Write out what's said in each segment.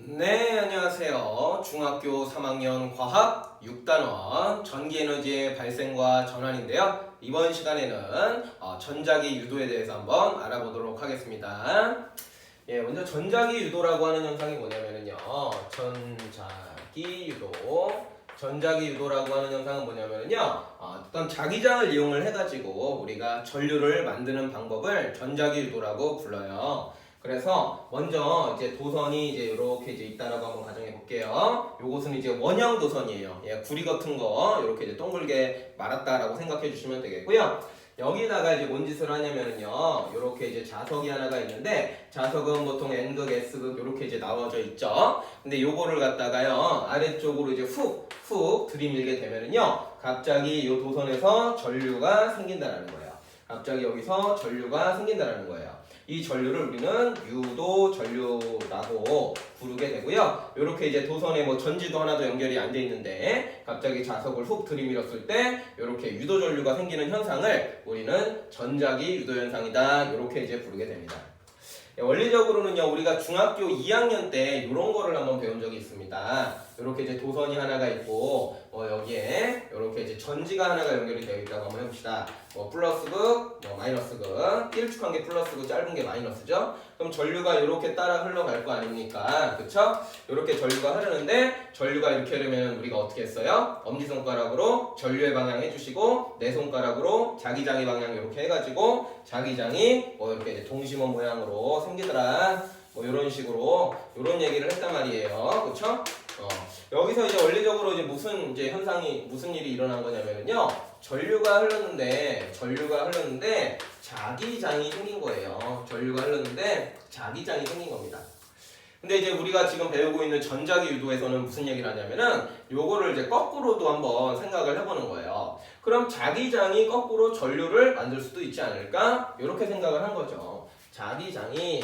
네, 안녕하세요. 중학교 3학년 과학 6단원 전기에너지의 발생과 전환인데요. 이번 시간에는 전자기 유도에 대해서 한번 알아보도록 하겠습니다. 먼저 전자기 유도라고 하는 현상이 뭐냐면요. 전자기 유도라고 하는 현상은 뭐냐면요. 어떤 자기장을 이용을 해가지고 우리가 전류를 만드는 방법을 전자기 유도라고 불러요. 그래서 먼저 이제 도선이 이제 이렇게 이제 있다라고 한번 가정해 볼게요. 요것은 이제 원형 도선이에요. 구리 같은 거 이렇게 이제 동글게 말았다라고 생각해 주시면 되겠고요. 여기다가 이제 뭔 짓을 하냐면요. 이렇게 이제 자석이 하나가 있는데 자석은 보통 N극, S극 이렇게 이제 나와져 있죠. 근데 요거를 갖다가요. 아래쪽으로 이제 훅 들이밀게 되면은요. 갑자기 이 도선에서 전류가 생긴다라는 거예요. 갑자기 여기서 전류가 생긴다라는 거예요. 이 전류를 우리는 유도 전류라고 부르게 되고요. 이렇게 이제 도선에 뭐 전지도 하나도 연결이 안 돼 있는데 갑자기 자석을 훅 들이밀었을 때 이렇게 유도 전류가 생기는 현상을 우리는 전자기 유도 현상이다. 이렇게 이제 부르게 됩니다. 원리적으로는요, 우리가 중학교 2학년 때 이런 거를 한번 배운 적이 있습니다. 이렇게 이제 도선이 하나가 있고, 여기에 이렇게 이제 전지가 하나가 연결이 되어 있다고 한번 해봅시다. 플러스극, 마이너스극, 길쭉한 게 플러스고 짧은 게 마이너스죠. 그럼 전류가 이렇게 따라 흘러갈 거 아닙니까? 그쵸? 이렇게 전류가 흐르는데, 전류가 이렇게 흐르면 우리가 어떻게 했어요? 엄지손가락으로 전류의 방향 해주시고, 내 손가락으로 자기장의 방향 이렇게 해가지고, 자기장이 이렇게 이제 동심원 모양으로 생기더라. 이런 식으로 이런 얘기를 했단 말이에요. 그렇죠? 여기서 이제 원리적으로 이제 무슨 일이 일어난 거냐면요. 전류가 흘렀는데 자기장이 생긴 거예요. 전류가 흘렀는데 자기장이 생긴 겁니다. 근데 이제 우리가 지금 배우고 있는 전자기 유도에서는 무슨 얘기를 하냐면은 요거를 이제 거꾸로도 한번 생각을 해보는 거예요. 그럼 자기장이 거꾸로 전류를 만들 수도 있지 않을까? 이렇게 생각을 한 거죠. 자기장이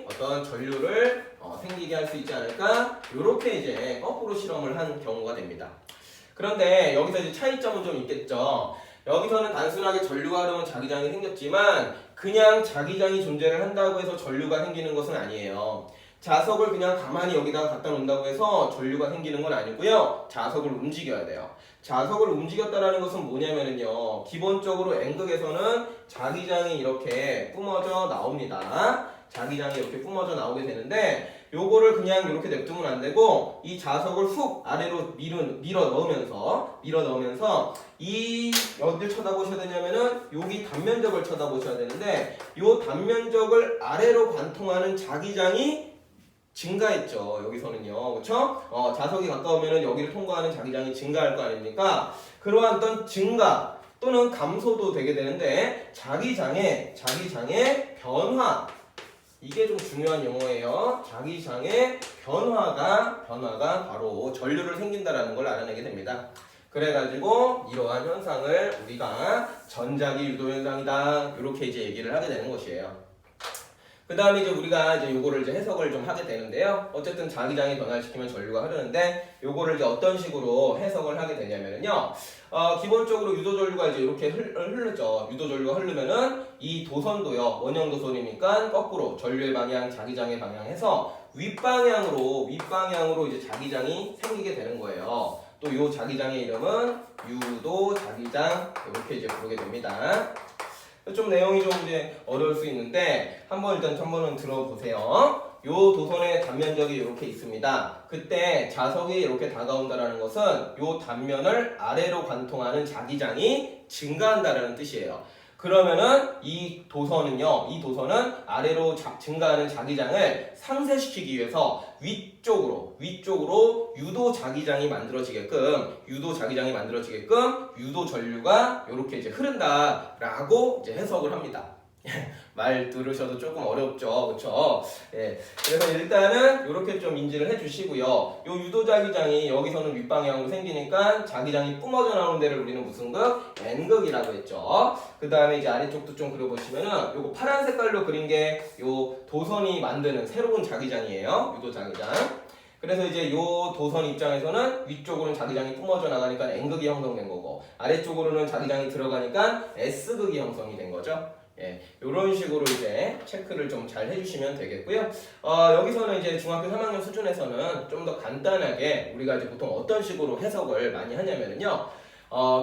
어떤 전류를 생기게 할 수 있지 않을까? 이렇게 이제 거꾸로 실험을 한 경우가 됩니다. 그런데 여기서 이제 차이점은 좀 있겠죠. 여기서는 단순하게 전류가 흐르면 자기장이 생겼지만 그냥 자기장이 존재를 한다고 해서 전류가 생기는 것은 아니에요. 자석을 그냥 가만히 여기다가 갖다 놓는다고 해서 전류가 생기는 건 아니고요. 자석을 움직여야 돼요. 자석을 움직였다라는 것은 뭐냐면요. 기본적으로 N극에서는 자기장이 이렇게 뿜어져 나옵니다. 자기장이 이렇게 뿜어져 나오게 되는데 요거를 그냥 이렇게 냅두면 안 되고 이 자석을 훅 아래로 밀어 넣으면서 이 어딜 쳐다보셔야 되냐면은 여기 단면적을 쳐다보셔야 되는데 요 단면적을 아래로 관통하는 자기장이 증가했죠. 여기서는요. 그쵸? 자석이 가까우면은 여기를 통과하는 자기장이 증가할 거 아닙니까? 그러한 어떤 증가 또는 감소도 되게 되는데 자기장의 변화 이게 좀 중요한 용어예요. 자기장의 변화가 바로 전류를 생긴다라는 걸 알아내게 됩니다. 그래가지고 이러한 현상을 우리가 전자기 유도 현상이다. 이렇게 이제 얘기를 하게 되는 것이에요. 그 다음에 이제 우리가 이제 요거를 이제 해석을 좀 하게 되는데요. 어쨌든 자기장이 변화를 시키면 전류가 흐르는데 요거를 이제 어떤 식으로 해석을 하게 되냐면요. 기본적으로 유도 전류가 이제 이렇게 흐르죠. 유도 전류가 흐르면은 이 도선도요. 원형 도선이니까 거꾸로 전류의 방향, 자기장의 방향 해서 윗방향으로 이제 자기장이 생기게 되는 거예요. 또 요 자기장의 이름은 유도 자기장 이렇게 이제 부르게 됩니다. 좀 내용이 좀 이제 어려울 수 있는데 한번 들어보세요. 요 도선의 단면적이 이렇게 있습니다. 그때 자석이 이렇게 다가온다는 것은 요 단면을 아래로 관통하는 자기장이 증가한다는 뜻이에요. 그러면은 이 도선은 아래로 증가하는 자기장을 상쇄시키기 위해서 위쪽으로 유도 자기장이 만들어지게끔 유도 전류가 이렇게 이제 흐른다라고 이제 해석을 합니다. 말 들으셔도 조금 어렵죠, 그렇죠? 그래서 일단은 이렇게 좀 인지를 해주시고요. 요 유도 자기장이 여기서는 윗방향으로 생기니까 자기장이 뿜어져 나오는 데를 우리는 무슨 극? N극이라고 했죠. 그 다음에 이제 아래쪽도 좀 그려보시면은 요거 파란 색깔로 그린 게 요 도선이 만드는 새로운 자기장이에요. 유도 자기장. 그래서 이제 요 도선 입장에서는 위쪽으로는 자기장이 뿜어져 나가니까 N극이 형성된 거고 아래쪽으로는 자기장이 들어가니까 S극이 형성이 된 거죠. 예, 이런 식으로 이제 체크를 좀 잘 해주시면 되겠고요. 여기서는 이제 중학교 3학년 수준에서는 좀 더 간단하게 우리가 이제 보통 어떤 식으로 해석을 많이 하냐면요.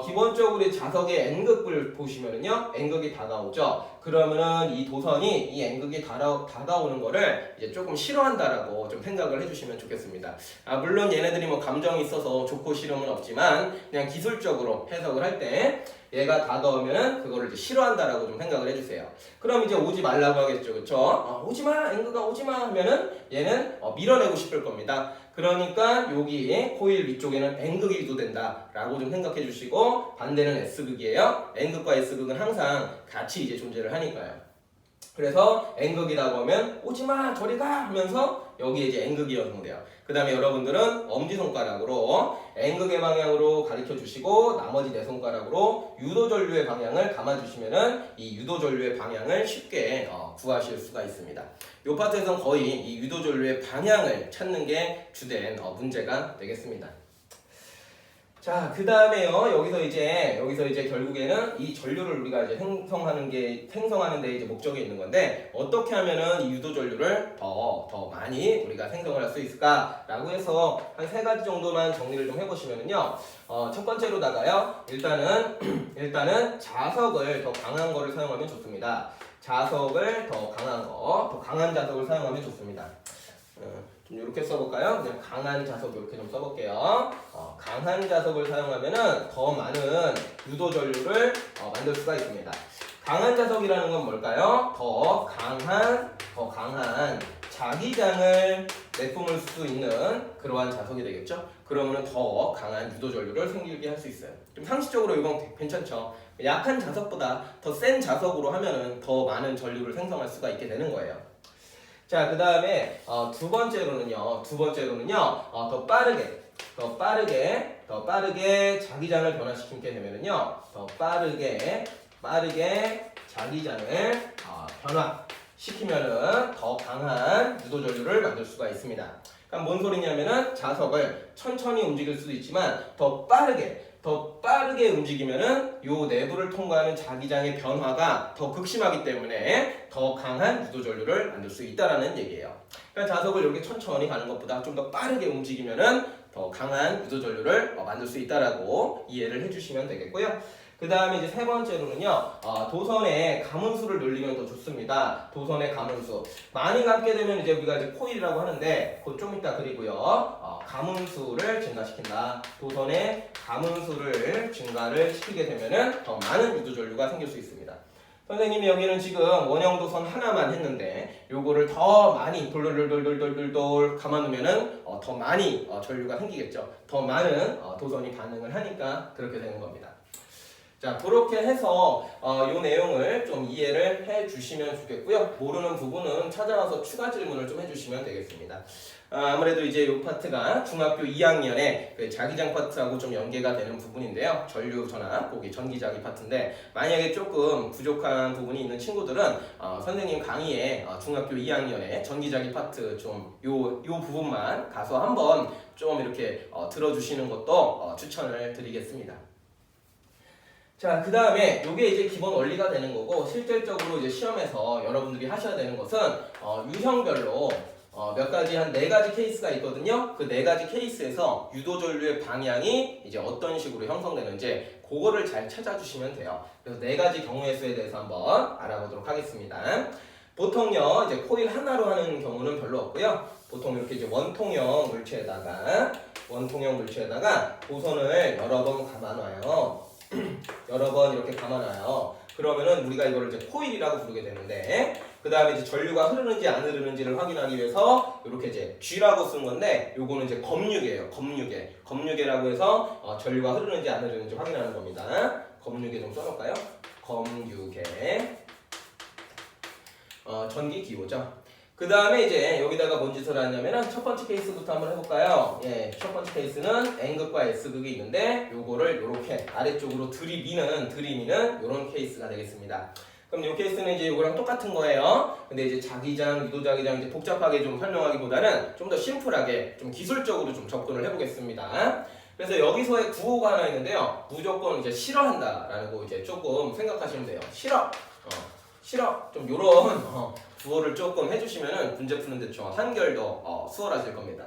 기본적으로 자석의 N극을 보시면은요, N극이 다가오죠. 그러면은 이 도선이 이 N극이 다가오는 거를 이제 조금 싫어한다라고 좀 생각을 해주시면 좋겠습니다. 물론 얘네들이 뭐 감정이 있어서 좋고 싫음은 없지만 그냥 기술적으로 해석을 할 때 얘가 다가오면은 그거를 이제 싫어한다라고 좀 생각을 해주세요. 그럼 이제 오지 말라고 하겠죠, 그렇죠? 오지마, N극아 오지마 하면은 얘는 밀어내고 싶을 겁니다. 그러니까 여기 코일 위쪽에는 N극이 유도된다 라고 좀 생각해 주시고, 반대는 S극이에요. N극과 S극은 항상 같이 이제 존재를 하니까요. 그래서 N극이라고 하면 오지마 저리 가 하면서 여기에 이제 N극이 연동돼요. 그 다음에 여러분들은 엄지손가락으로 N극의 방향으로 가르쳐 주시고, 나머지 네 손가락으로 유도전류의 방향을 감아주시면은 이 유도전류의 방향을 쉽게 구하실 수가 있습니다. 이 파트에서는 거의 이 유도전류의 방향을 찾는 게 주된 문제가 되겠습니다. 자, 그 다음에요. 여기서 이제 결국에는 이 전류를 우리가 이제 생성하는데 이제 목적이 있는 건데, 어떻게 하면은 이 유도 전류를 더 많이 우리가 생성을 할 수 있을까라고 해서 한 3가지 정도만 정리를 좀 해보시면은요. 첫 번째로다가요. 일단은 자석을 더 강한 거를 사용하면 좋습니다. 자석을 더 강한 자석을 사용하면 좋습니다. 좀 이렇게 써볼까요? 그냥 강한 자석 이렇게 좀 써볼게요. 강한 자석을 사용하면은 더 많은 유도 전류를 만들 수가 있습니다. 강한 자석이라는 건 뭘까요? 더 강한 자기장을 내뿜을 수 있는 그러한 자석이 되겠죠? 그러면은 더 강한 유도 전류를 생기게 할 수 있어요. 좀 상식적으로 이건 괜찮죠? 약한 자석보다 더 센 자석으로 하면은 더 많은 전류를 생성할 수가 있게 되는 거예요. 자, 그 다음에 두 번째로는요, 더 빠르게 자기장을 변화시키게 되면은요, 더 빠르게 자기장을 변화시키면은 더 강한 유도 전류를 만들 수가 있습니다. 그러니까 뭔 소리냐면은 자석을 천천히 움직일 수도 있지만 더 빠르게 움직이면은 요 내부를 통과하는 자기장의 변화가 더 극심하기 때문에 더 강한 유도 전류를 만들 수 있다라는 얘기예요. 그러니까 자석을 이렇게 천천히 가는 것보다 좀 더 빠르게 움직이면은 더 강한 유도 전류를 만들 수 있다라고 이해를 해주시면 되겠고요. 그 다음에 이제 3번째로는요, 도선의 가문수를 늘리면 더 좋습니다. 도선의 가문수. 많이 감게 되면 이제 우리가 이제 코일이라고 하는데, 그거 좀 이따 그리고요, 가문수를 증가시킨다. 도선의 가문수를 증가를 시키게 되면은 더 많은 유도전류가 생길 수 있습니다. 선생님이 여기는 지금 원형도선 하나만 했는데, 요거를 더 많이 돌돌돌돌돌돌 감아놓으면은 더 많이 전류가 생기겠죠. 더 많은 도선이 반응을 하니까 그렇게 되는 겁니다. 자, 그렇게 해서 이 내용을 좀 이해를 해주시면 좋겠고요. 모르는 부분은 찾아와서 추가 질문을 좀 해주시면 되겠습니다. 아무래도 이제 이 파트가 중학교 2학년의 그 자기장 파트하고 좀 연계가 되는 부분인데요. 전류 전압, 거기 전기자기 파트인데, 만약에 조금 부족한 부분이 있는 친구들은 선생님 강의에 중학교 2학년의 전기자기 파트 좀 요 부분만 가서 한번 좀 이렇게 들어주시는 것도 추천을 드리겠습니다. 자, 그 다음에 이게 이제 기본 원리가 되는 거고, 실질적으로 이제 시험에서 여러분들이 하셔야 되는 것은 유형별로 몇 가지, 한 4가지 케이스가 있거든요. 그 4가지 케이스에서 유도전류의 방향이 이제 어떤 식으로 형성되는지 그거를 잘 찾아주시면 돼요. 그래서 4가지 경우의 수에 대해서 한번 알아보도록 하겠습니다. 보통요, 이제 코일 하나로 하는 경우는 별로 없고요. 보통 이렇게 이제 원통형 물체에다가 도선을 여러 번 감아놔요. 여러 번 이렇게 감아놔요. 그러면은 우리가 이거를 이제 코일이라고 부르게 되는데, 그 다음에 이제 전류가 흐르는지 안 흐르는지를 확인하기 위해서 이렇게 이제 G라고 쓴 건데, 요거는 이제 검유계예요. 검유계라고 해서 전류가 흐르는지 안 흐르는지 확인하는 겁니다. 검유계 좀 써놓을까요? 검유계. 전기 기호죠. 그 다음에 이제 여기다가 뭔 짓을 하냐면은 첫 번째 케이스부터 한번 해볼까요? 예, 첫 번째 케이스는 N극과 S극이 있는데, 요거를 이렇게 아래쪽으로 들이미는 요런 케이스가 되겠습니다. 그럼 이 케이스는 이제 요거랑 똑같은 거예요. 근데 이제 자기장, 유도자기장 이제 복잡하게 좀 설명하기보다는 좀 더 심플하게 좀 기술적으로 좀 접근을 해보겠습니다. 그래서 여기서의 구호가 하나 있는데요. 무조건 이제 싫어한다라는 거 이제 조금 생각하시면 돼요. 싫어. 좀 요런 구호를 조금 해주시면은 문제 푸는데 좀 한결 더 수월하실 겁니다.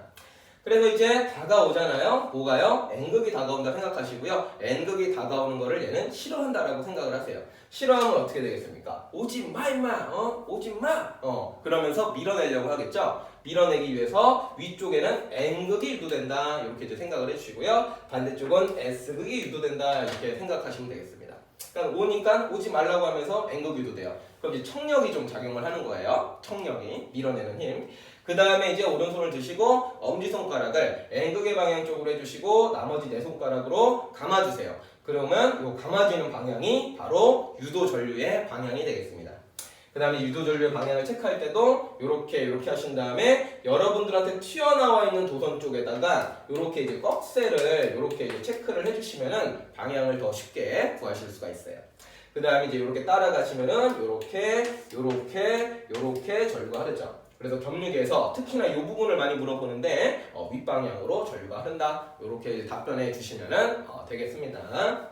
그래서 이제 다가오잖아요. 뭐가요? N극이 다가온다 생각하시고요. N극이 다가오는 거를 얘는 싫어한다라고 생각을 하세요. 싫어하면 어떻게 되겠습니까? 오지 마 임마! 오지 마! 그러면서 밀어내려고 하겠죠? 밀어내기 위해서 위쪽에는 N극이 유도된다 이렇게 이제 생각을 해주시고요. 반대쪽은 S극이 유도된다 이렇게 생각하시면 되겠습니다. 그러니까 오니까 오지 말라고 하면서 N극 유도돼요. 그럼 이제 청력이 좀 작용을 하는 거예요. 청력이 밀어내는 힘. 그 다음에 이제 오른손을 드시고 엄지손가락을 N극의 방향 쪽으로 해주시고 나머지 네 손가락으로 감아주세요. 그러면 이 감아지는 방향이 바로 유도전류의 방향이 되겠습니다. 그 다음에 유도전류의 방향을 체크할 때도 이렇게 하신 다음에 여러분들한테 튀어나와 있는 도선 쪽에다가 이렇게 이제 꺽쇠를 이렇게 이제 체크를 해주시면은 방향을 더 쉽게 구하실 수가 있어요. 그 다음에 이제 이렇게 따라가시면은 이렇게 전류가 흐르죠. 그래서 경력에서 특히나 이 부분을 많이 물어보는데 윗방향으로 전류가 흐른다 이렇게 답변해 주시면 되겠습니다.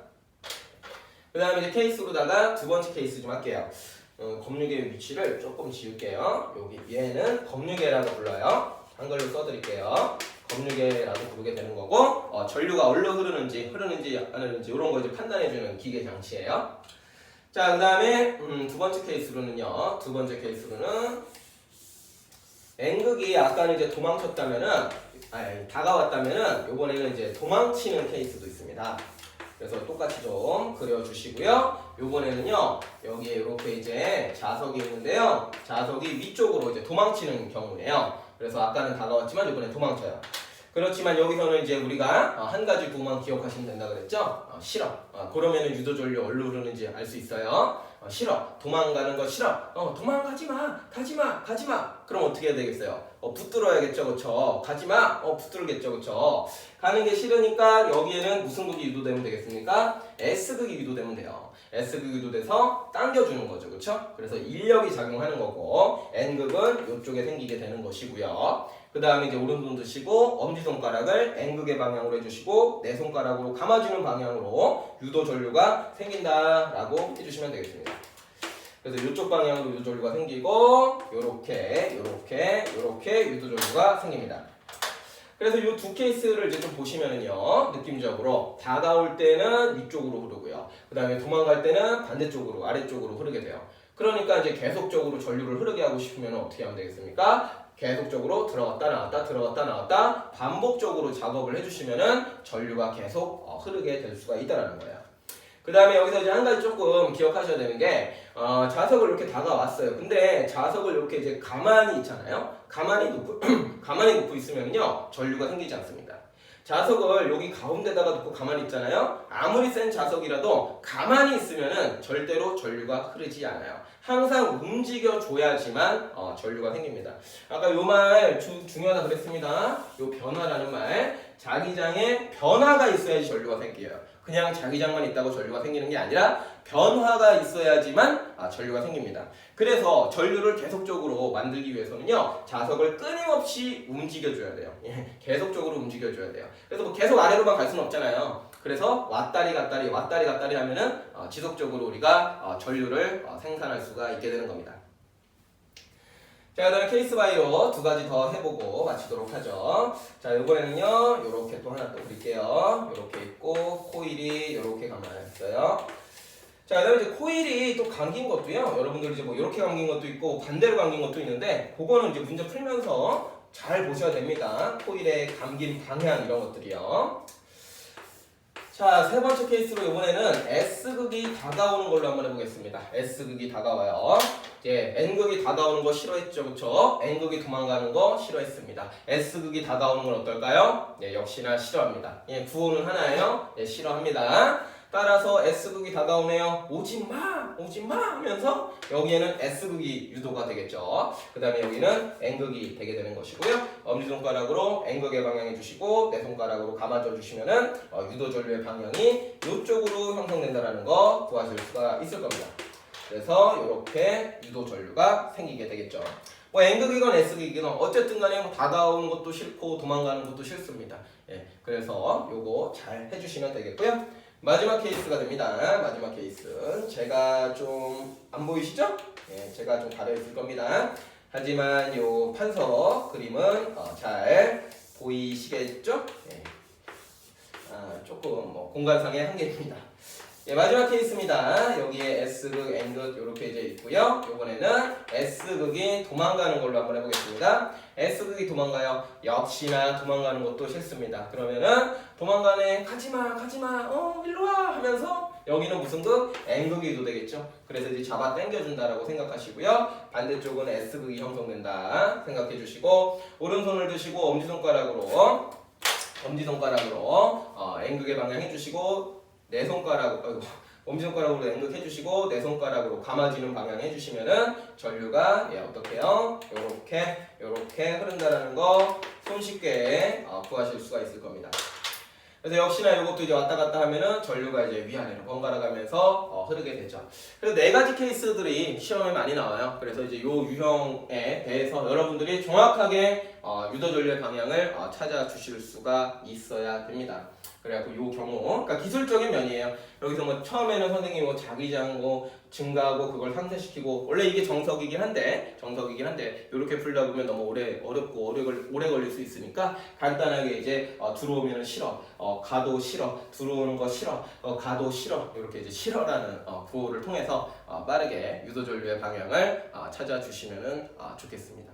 그 다음에 이제 케이스로다가 두 번째 케이스 좀 할게요. 검유계의 위치를 조금 지울게요. 여기 얘는 검유계라고 불러요. 한글로 써드릴게요. 검유계라고 부르게 되는 거고 전류가 어디로 흐르는지 안 흐르는지 이런 거 이제 판단해주는 기계 장치예요. 자, 그 다음에 두 번째 케이스로는요. N극이 아까는 이제 다가왔다면은 요번에는 이제 도망치는 케이스도 있습니다. 그래서 똑같이 좀 그려주시고요. 요번에는요, 여기에 이렇게 이제 자석이 있는데요. 자석이 위쪽으로 이제 도망치는 경우예요. 그래서 아까는 다가왔지만 요번에 도망쳐요. 그렇지만 여기서는 이제 우리가 한 가지 구만 기억하시면 된다 그랬죠? 싫어. 그러면은 유도전류 어디로 흐르는지 알 수 있어요. 싫어. 도망가는 거 싫어. 도망가지 마. 가지 마. 그럼 어떻게 해야 되겠어요? 붙들어야겠죠, 그쵸? 가지 마. 붙들겠죠, 그쵸? 가는 게 싫으니까 여기에는 무슨 극이 유도되면 되겠습니까? S극이 유도되면 돼요. S극이 유도돼서 당겨주는 거죠, 그쵸? 그래서 인력이 작용하는 거고 N극은 이쪽에 생기게 되는 것이고요. 그 다음에 이제 오른손 드시고 엄지손가락을 N극의 방향으로 해주시고 네 손가락으로 감아주는 방향으로 유도전류가 생긴다라고 해주시면 되겠습니다. 그래서 이쪽 방향으로 유도전류가 생기고 요렇게 유도전류가 생깁니다. 그래서 이 두 케이스를 이제 좀 보시면은요, 느낌적으로 다가올 때는 위쪽으로 흐르고요. 그 다음에 도망갈 때는 반대쪽으로, 아래쪽으로 흐르게 돼요. 그러니까 이제 계속적으로 전류를 흐르게 하고 싶으면 어떻게 하면 되겠습니까? 계속적으로 들어갔다 나왔다 반복적으로 작업을 해주시면은 전류가 계속 흐르게 될 수가 있다라는 거예요. 그 다음에 여기서 이제 한 가지 조금 기억하셔야 되는 게 자석을 이렇게 다가왔어요. 근데 자석을 이렇게 이제 가만히 있잖아요. 가만히 놓고 있으면요 전류가 생기지 않습니다. 자석을 여기 가운데다가 놓고 가만히 있잖아요. 아무리 센 자석이라도 가만히 있으면은 절대로 전류가 흐르지 않아요. 항상 움직여줘야지만 전류가 생깁니다. 아까 요 말 중요하다 그랬습니다. 요 변화라는 말, 자기장에 변화가 있어야지 전류가 생겨요. 그냥 자기장만 있다고 전류가 생기는 게 아니라 변화가 있어야지만 전류가 생깁니다. 그래서 전류를 계속적으로 만들기 위해서는요, 자석을 끊임없이 움직여줘야 돼요. 계속적으로 움직여줘야 돼요. 그래서 뭐 계속 아래로만 갈 수는 없잖아요. 그래서 왔다리 갔다리 하면은 지속적으로 우리가 전류를 생산할 수가 있게 되는 겁니다. 자, 그 다음에 케이스 바이오 두 가지 더 해보고 마치도록 하죠. 자, 이번에는요, 요렇게 또 하나 또 그릴게요. 요렇게 있고, 코일이 요렇게 감아있어요. 자, 그 다음에 이제 코일이 또 감긴 것도요, 여러분들 이제 뭐 요렇게 감긴 것도 있고, 반대로 감긴 것도 있는데, 그거는 이제 문제 풀면서 잘 보셔야 됩니다. 코일의 감긴 방향 이런 것들이요. 자, 세 번째 케이스로 이번에는 S극이 다가오는 걸로 한번 해보겠습니다. S극이 다가와요. 이제 N극이 다가오는 거 싫어했죠, 그쵸? N극이 도망가는 거 싫어했습니다. S극이 다가오는 건 어떨까요? 네, 역시나 싫어합니다. 예, 구호는 하나예요. 네, 싫어합니다. 따라서 S극이 다가오네요. 오지마 하면서 여기에는 S극이 유도가 되겠죠. 그 다음에 여기는 N극이 되게 되는 것이고요. 엄지손가락으로 N극의 방향 해주시고 내 손가락으로 감아줘 주시면은 유도전류의 방향이 이쪽으로 형성된다는 거 구하실 수가 있을 겁니다. 그래서 이렇게 유도전류가 생기게 되겠죠. 뭐 N극이건 S극이건 어쨌든 간에 뭐 다가오는 것도 싫고 도망가는 것도 싫습니다. 예, 그래서 요거 잘 해주시면 되겠고요. 마지막 케이스가 됩니다. 마지막 케이스. 제가 좀 안 보이시죠? 예, 제가 좀 가려있을 겁니다. 하지만 요 판서 그림은 잘 보이시겠죠? 예. 조금 뭐 공간상의 한계입니다. 예, 마지막 케이스입니다. 여기에 S극, N극 이렇게 이제 있고요. 이번에는 S극이 도망가는 걸로 한번 해보겠습니다. S극이 도망가요. 역시나 도망가는 것도 싫습니다. 그러면은 도망가네, 가지마, 가지마, 일로와 하면서 여기는 무슨 극? N극이 유도되겠죠. 그래서 이제 잡아 당겨준다라고 생각하시고요. 반대쪽은 S극이 형성된다 생각해 주시고, 오른손을 드시고 엄지손가락으로 N극의 방향 해주시고, 내 손가락으로 엄지손가락으로 N극 해주시고, 내 손가락으로 감아지는 방향 해주시면은 전류가 어떻게요? 요렇게 흐른다라는 거 손쉽게 구하실 수가 있을 겁니다. 그래서 역시나 이것도 이제 왔다 갔다 하면은 전류가 이제 위아래로 번갈아 가면서 흐르게 되죠. 그래서 네 가지 케이스들이 시험에 많이 나와요. 그래서 이제 요 유형에 대해서 여러분들이 정확하게 유도 전류의 방향을 찾아주실 수가 있어야 됩니다. 그래갖고 요 경우, 그러니까 기술적인 면이에요. 여기서 뭐 처음에는 선생님이 뭐 자기장 뭐 증가하고 그걸 상쇄시키고, 원래 이게 정석이긴 한데 이렇게 풀다 보면 너무 어렵고 오래 걸릴 수 있으니까 간단하게 이제 들어오면 싫어, 가도 싫어, 들어오는 거 싫어, 가도 싫어, 이렇게 이제 싫어라는 구호를 통해서 빠르게 유도전류의 방향을 찾아주시면 좋겠습니다.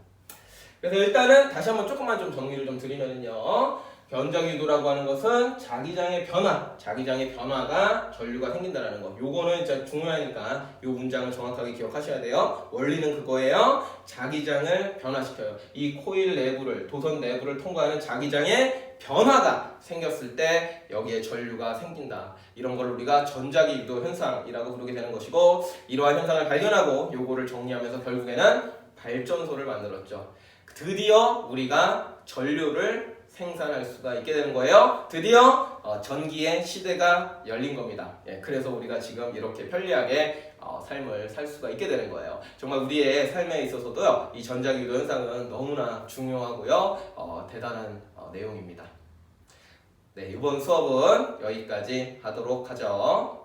그래서 일단은 다시 한번 조금만 좀 정리를 좀 드리면요. 변장유도라고 하는 것은 자기장의 변화가 전류가 생긴다라는 거. 요거는 진짜 중요하니까 요 문장을 정확하게 기억하셔야 돼요. 원리는 그거예요. 자기장을 변화시켜요. 이 코일 내부를, 도선 내부를 통과하는 자기장의 변화가 생겼을 때 여기에 전류가 생긴다. 이런 걸 우리가 전자기 유도 현상이라고 부르게 되는 것이고, 이러한 현상을 발견하고 요거를 정리하면서 결국에는 발전소를 만들었죠. 드디어 우리가 전류를 생산할 수가 있게 되는 거예요. 드디어 전기의 시대가 열린 겁니다. 예, 그래서 우리가 지금 이렇게 편리하게 삶을 살 수가 있게 되는 거예요. 정말 우리의 삶에 있어서도요, 이 전자기유도 현상은 너무나 중요하고요, 대단한 내용입니다. 네, 이번 수업은 여기까지 하도록 하죠.